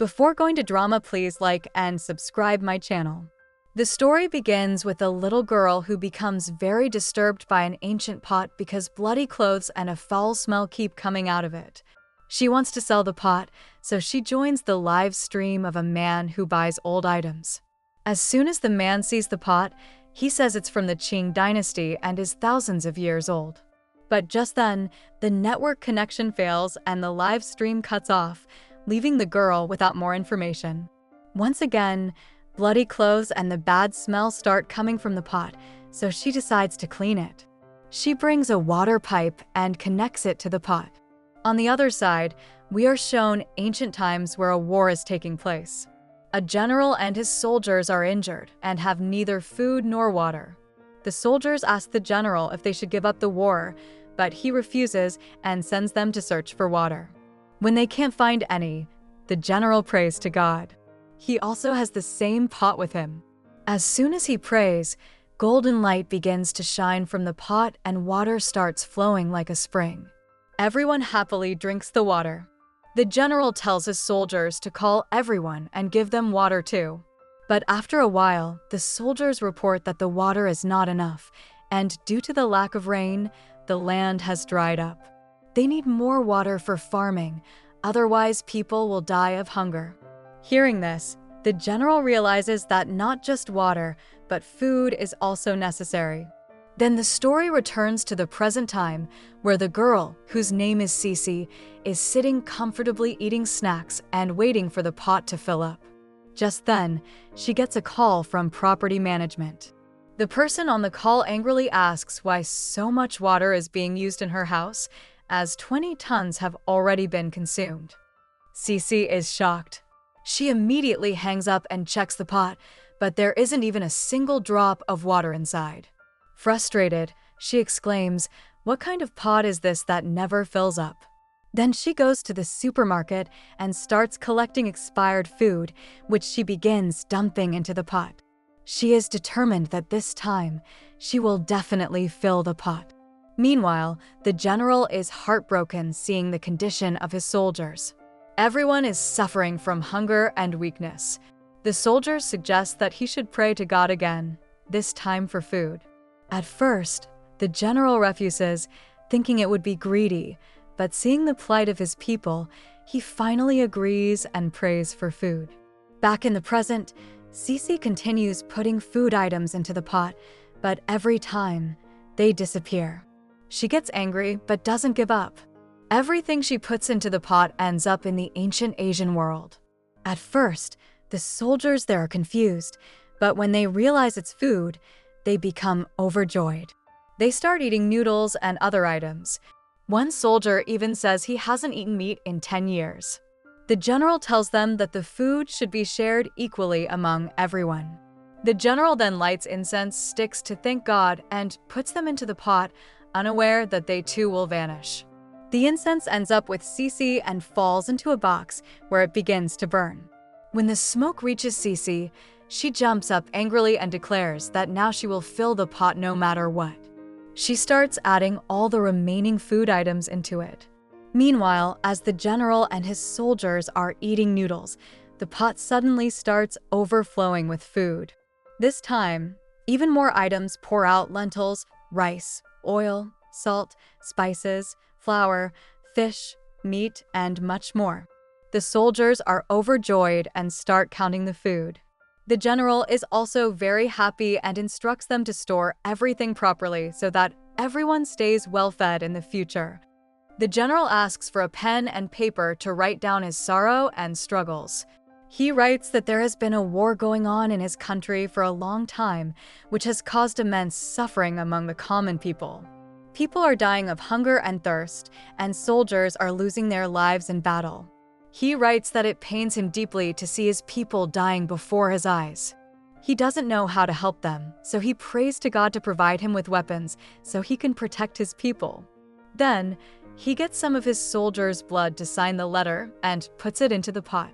Before going to drama, please like and subscribe my channel. The story begins with a little girl who becomes very disturbed by an ancient pot because bloody clothes and a foul smell keep coming out of it. She wants to sell the pot, so she joins the live stream of a man who buys old items. As soon as the man sees the pot, he says it's from the Qing dynasty and is thousands of years old. But just then, the network connection fails and the live stream cuts off, leaving the girl without more information. Once again, bloody clothes and the bad smell start coming from the pot, so she decides to clean it. She brings a water pipe and connects it to the pot. On the other side, we are shown ancient times where a war is taking place. A general and his soldiers are injured and have neither food nor water. The soldiers ask the general if they should give up the war, but he refuses and sends them to search for water. When they can't find any, the general prays to God. He also has the same pot with him. As soon as he prays, golden light begins to shine from the pot and water starts flowing like a spring. Everyone happily drinks the water. The general tells his soldiers to call everyone and give them water too. But after a while, the soldiers report that the water is not enough, and due to the lack of rain, the land has dried up. They need more water for farming, otherwise people will die of hunger. Hearing this, the general realizes that not just water, but food is also necessary. Then the story returns to the present time, where the girl, whose name is Cece, is sitting comfortably eating snacks and waiting for the pot to fill up. Just then, she gets a call from property management. The person on the call angrily asks why so much water is being used in her house, as 20 tons have already been consumed. Cece is shocked. She immediately hangs up and checks the pot, but there isn't even a single drop of water inside. Frustrated, she exclaims, "What kind of pot is this that never fills up?" Then she goes to the supermarket and starts collecting expired food, which she begins dumping into the pot. She is determined that this time, she will definitely fill the pot. Meanwhile, the general is heartbroken seeing the condition of his soldiers. Everyone is suffering from hunger and weakness. The soldiers suggest that he should pray to God again, this time for food. At first, the general refuses, thinking it would be greedy, but seeing the plight of his people, he finally agrees and prays for food. Back in the present, Cece continues putting food items into the pot, but every time, they disappear. She gets angry but doesn't give up. Everything she puts into the pot ends up in the ancient Asian world. At first, the soldiers there are confused, but when they realize it's food, they become overjoyed. They start eating noodles and other items. One soldier even says he hasn't eaten meat in 10 years. The general tells them that the food should be shared equally among everyone. The general then lights incense sticks to thank God and puts them into the pot, unaware that they too will vanish. The incense ends up with Cece and falls into a box where it begins to burn. When the smoke reaches Cece, she jumps up angrily and declares that now she will fill the pot no matter what. She starts adding all the remaining food items into it. Meanwhile, as the general and his soldiers are eating noodles, the pot suddenly starts overflowing with food. This time, even more items pour out: lentils, rice, oil, salt, spices, flour, fish, meat, and much more. The soldiers are overjoyed and start counting the food. The general is also very happy and instructs them to store everything properly so that everyone stays well-fed in the future. The general asks for a pen and paper to write down his sorrow and struggles. He writes that there has been a war going on in his country for a long time, which has caused immense suffering among the common people. People are dying of hunger and thirst, and soldiers are losing their lives in battle. He writes that it pains him deeply to see his people dying before his eyes. He doesn't know how to help them, so he prays to God to provide him with weapons so he can protect his people. Then, he gets some of his soldiers' blood to sign the letter and puts it into the pot.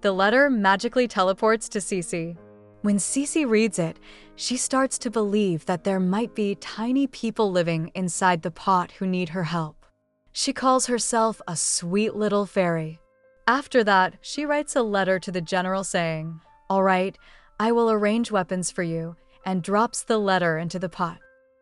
The letter magically teleports to Cece. When Cece reads it, she starts to believe that there might be tiny people living inside the pot who need her help. She calls herself a sweet little fairy. After that, she writes a letter to the general saying, "All right, I will arrange weapons for you," and drops the letter into the pot.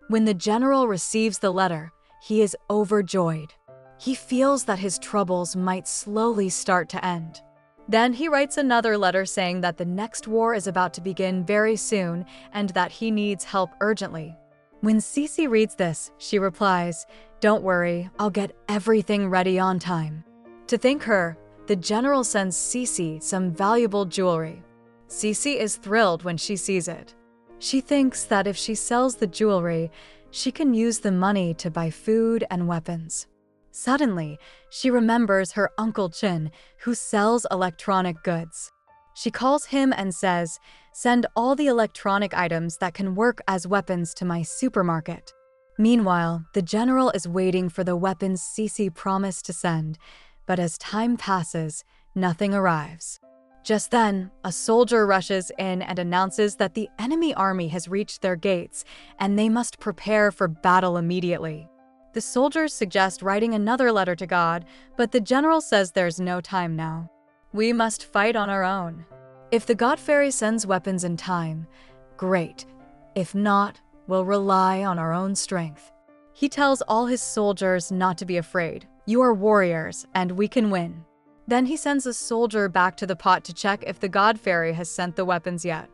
When the general receives the letter, he is overjoyed. He feels that his troubles might slowly start to end. Then he writes another letter saying that the next war is about to begin very soon and that he needs help urgently. When Cece reads this, she replies, "Don't worry, I'll get everything ready on time." To thank her, the general sends Cece some valuable jewelry. Cece is thrilled when she sees it. She thinks that if she sells the jewelry, she can use the money to buy food and weapons. Suddenly, she remembers her Uncle Chin, who sells electronic goods. She calls him and says, "Send all the electronic items that can work as weapons to my supermarket." Meanwhile, the general is waiting for the weapons Cece promised to send, but as time passes, nothing arrives. Just then, a soldier rushes in and announces that the enemy army has reached their gates and they must prepare for battle immediately. The soldiers suggest writing another letter to God, but the general says there's no time now. We must fight on our own. If the God Fairy sends weapons in time, great. If not, we'll rely on our own strength. He tells all his soldiers not to be afraid. You are warriors, and we can win. Then he sends a soldier back to the pot to check if the God Fairy has sent the weapons yet.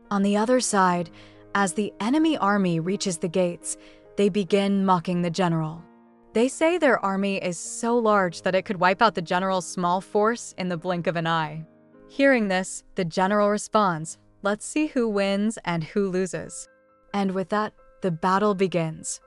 On the other side, as the enemy army reaches the gates, they begin mocking the general. They say their army is so large that it could wipe out the general's small force in the blink of an eye. Hearing this, the general responds, "Let's see who wins and who loses." And with that, the battle begins.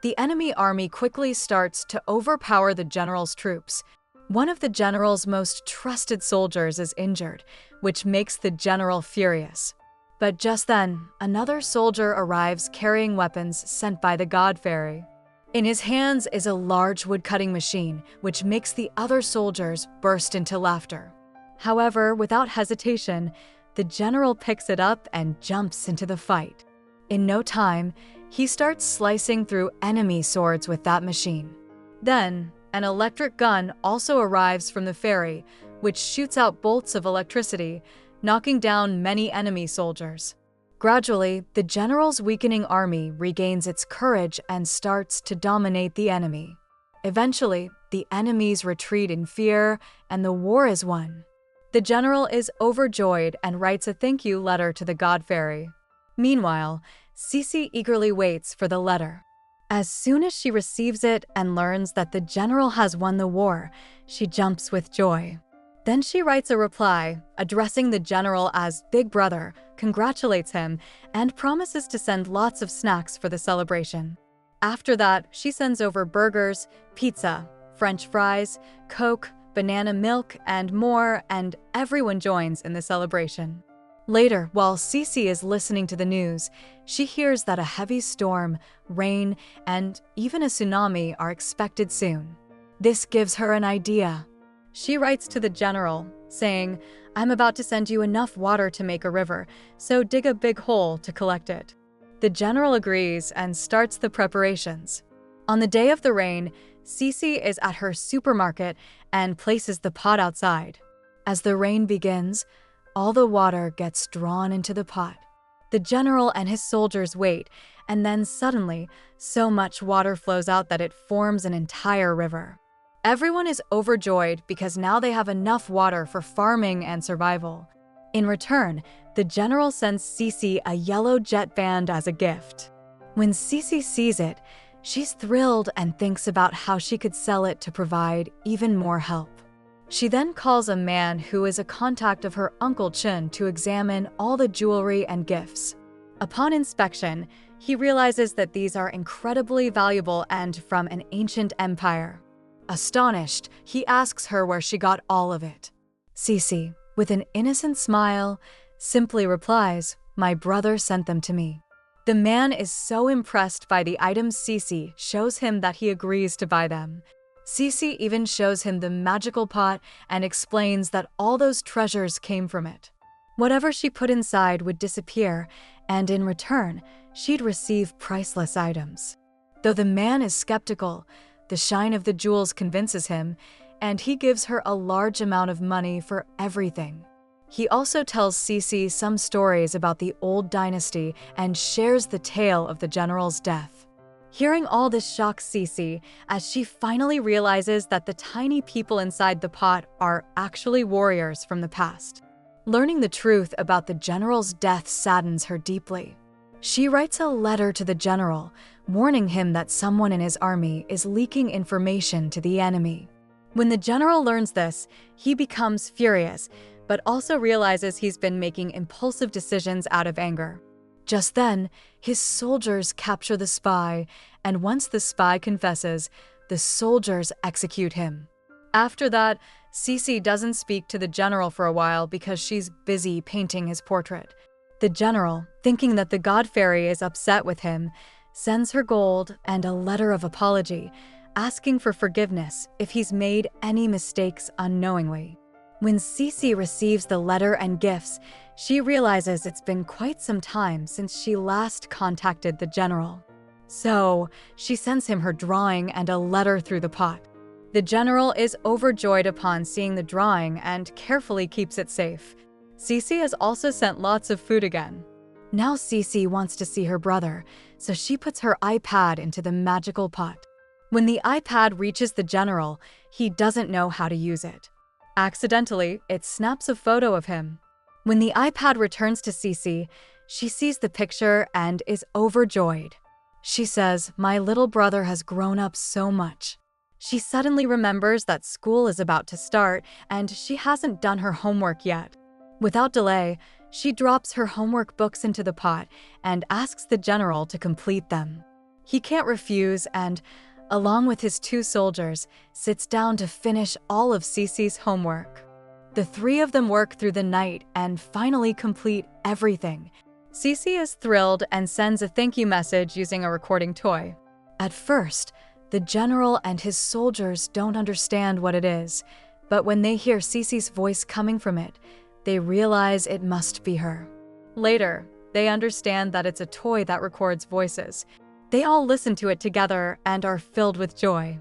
The enemy army quickly starts to overpower the general's troops. One of the general's most trusted soldiers is injured, which makes the general furious. But just then, another soldier arrives carrying weapons sent by the God Fairy. In his hands is a large wood-cutting machine, which makes the other soldiers burst into laughter. However, without hesitation, the general picks it up and jumps into the fight. In no time, he starts slicing through enemy swords with that machine. Then, an electric gun also arrives from the fairy, which shoots out bolts of electricity, knocking down many enemy soldiers. Gradually, the general's weakening army regains its courage and starts to dominate the enemy. Eventually, the enemies retreat in fear, and the war is won. The general is overjoyed and writes a thank you letter to the God Fairy. Meanwhile, Cece eagerly waits for the letter. As soon as she receives it and learns that the general has won the war, she jumps with joy. Then she writes a reply, addressing the general as Big Brother, congratulates him, and promises to send lots of snacks for the celebration. After that, she sends over burgers, pizza, French fries, Coke, banana milk, and more, and everyone joins in the celebration. Later, while Cece is listening to the news, she hears that a heavy storm, rain, and even a tsunami are expected soon. This gives her an idea. She writes to the general, saying, "I'm about to send you enough water to make a river, so dig a big hole to collect it." The general agrees and starts the preparations. On the day of the rain, Cece is at her supermarket and places the pot outside. As the rain begins, all the water gets drawn into the pot. The general and his soldiers wait, and then suddenly, so much water flows out that it forms an entire river. Everyone is overjoyed because now they have enough water for farming and survival. In return, the general sends Cece a yellow jet band as a gift. When Cece sees it, she's thrilled and thinks about how she could sell it to provide even more help. She then calls a man who is a contact of her Uncle Chin to examine all the jewelry and gifts. Upon inspection, he realizes that these are incredibly valuable and from an ancient empire. Astonished, he asks her where she got all of it. Cece, with an innocent smile, simply replies, "My brother sent them to me." The man is so impressed by the items Cece shows him that he agrees to buy them. Cece even shows him the magical pot and explains that all those treasures came from it. Whatever she put inside would disappear, and in return, she'd receive priceless items. Though the man is skeptical, the shine of the jewels convinces him, and he gives her a large amount of money for everything. He also tells Cece some stories about the old dynasty and shares the tale of the general's death. Hearing all this shocks Cece as she finally realizes that the tiny people inside the pot are actually warriors from the past. Learning the truth about the general's death saddens her deeply. She writes a letter to the general, warning him that someone in his army is leaking information to the enemy. When the general learns this, he becomes furious, but also realizes he's been making impulsive decisions out of anger. Just then, his soldiers capture the spy, and once the spy confesses, the soldiers execute him. After that, Cece doesn't speak to the general for a while because she's busy painting his portrait. The general, thinking that the God Fairy is upset with him, sends her gold and a letter of apology, asking for forgiveness if he's made any mistakes unknowingly. When Cece receives the letter and gifts, she realizes it's been quite some time since she last contacted the general. So, she sends him her drawing and a letter through the pot. The general is overjoyed upon seeing the drawing and carefully keeps it safe. Cece has also sent lots of food again. Now Cece wants to see her brother, so she puts her iPad into the magical pot. When the iPad reaches the general, he doesn't know how to use it. Accidentally, it snaps a photo of him. When the iPad returns to Cece, she sees the picture and is overjoyed. She says, "My little brother has grown up so much." She suddenly remembers that school is about to start and she hasn't done her homework yet. Without delay, she drops her homework books into the pot and asks the general to complete them. He can't refuse and, along with his 2 soldiers, sits down to finish all of Cece's homework. The 3 of them work through the night and finally complete everything. Cece is thrilled and sends a thank you message using a recording toy. At first, the general and his soldiers don't understand what it is, but when they hear Cece's voice coming from it, they realize it must be her. Later, they understand that it's a toy that records voices. They all listen to it together and are filled with joy.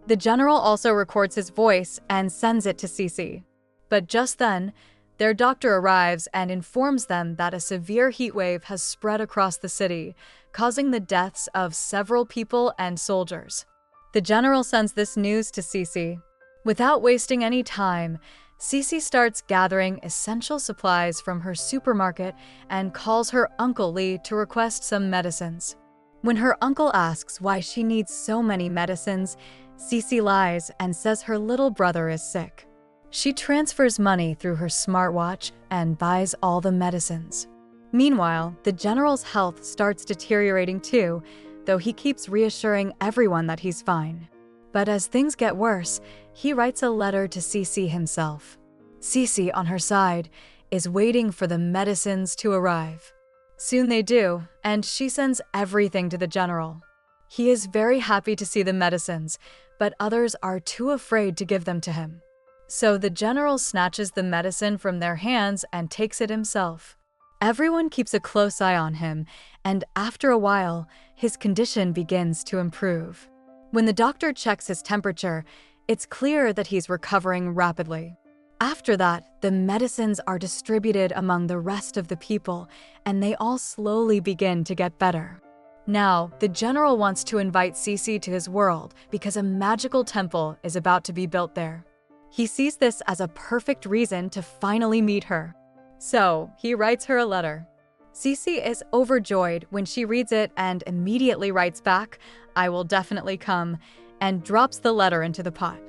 The general also records his voice and sends it to Cece. But just then, their doctor arrives and informs them that a severe heat wave has spread across the city, causing the deaths of several people and soldiers. The general sends this news to Cece. Without wasting any time, Cece starts gathering essential supplies from her supermarket and calls her Uncle Lee to request some medicines. When her uncle asks why she needs so many medicines, Cece lies and says her little brother is sick. She transfers money through her smartwatch and buys all the medicines. Meanwhile, the general's health starts deteriorating too, though he keeps reassuring everyone that he's fine. But as things get worse, he writes a letter to Cece himself. Cece, on her side, is waiting for the medicines to arrive. Soon they do, and she sends everything to the general. He is very happy to see the medicines, but others are too afraid to give them to him. So the general snatches the medicine from their hands and takes it himself. Everyone keeps a close eye on him, and after a while, his condition begins to improve. When the doctor checks his temperature, it's clear that he's recovering rapidly. After that, the medicines are distributed among the rest of the people, and they all slowly begin to get better. Now, the general wants to invite Cece to his world because a magical temple is about to be built there. He sees this as a perfect reason to finally meet her. So, he writes her a letter. Cece is overjoyed when she reads it and immediately writes back, "I will definitely come," and drops the letter into the pot.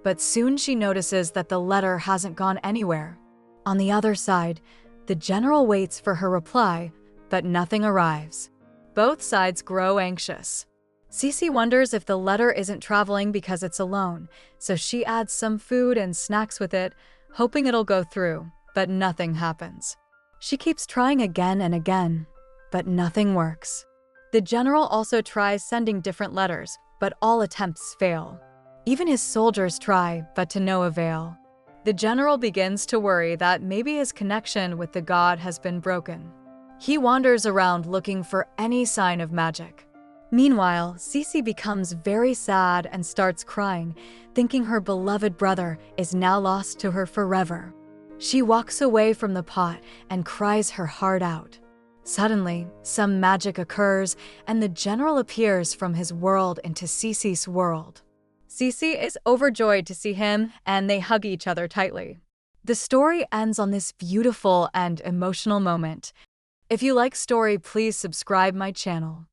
But soon she notices that the letter hasn't gone anywhere. On the other side, the general waits for her reply, but nothing arrives. Both sides grow anxious. Cece wonders if the letter isn't traveling because it's alone, so she adds some food and snacks with it, hoping it'll go through, but nothing happens. She keeps trying again and again, but nothing works. The general also tries sending different letters, but all attempts fail. Even his soldiers try, but to no avail. The general begins to worry that maybe his connection with the god has been broken. He wanders around looking for any sign of magic. Meanwhile, Cece becomes very sad and starts crying, thinking her beloved brother is now lost to her forever. She walks away from the pot and cries her heart out. Suddenly, some magic occurs and the general appears from his world into Cece's world. Cece is overjoyed to see him and they hug each other tightly. The story ends on this beautiful and emotional moment. If you like story, please subscribe my channel.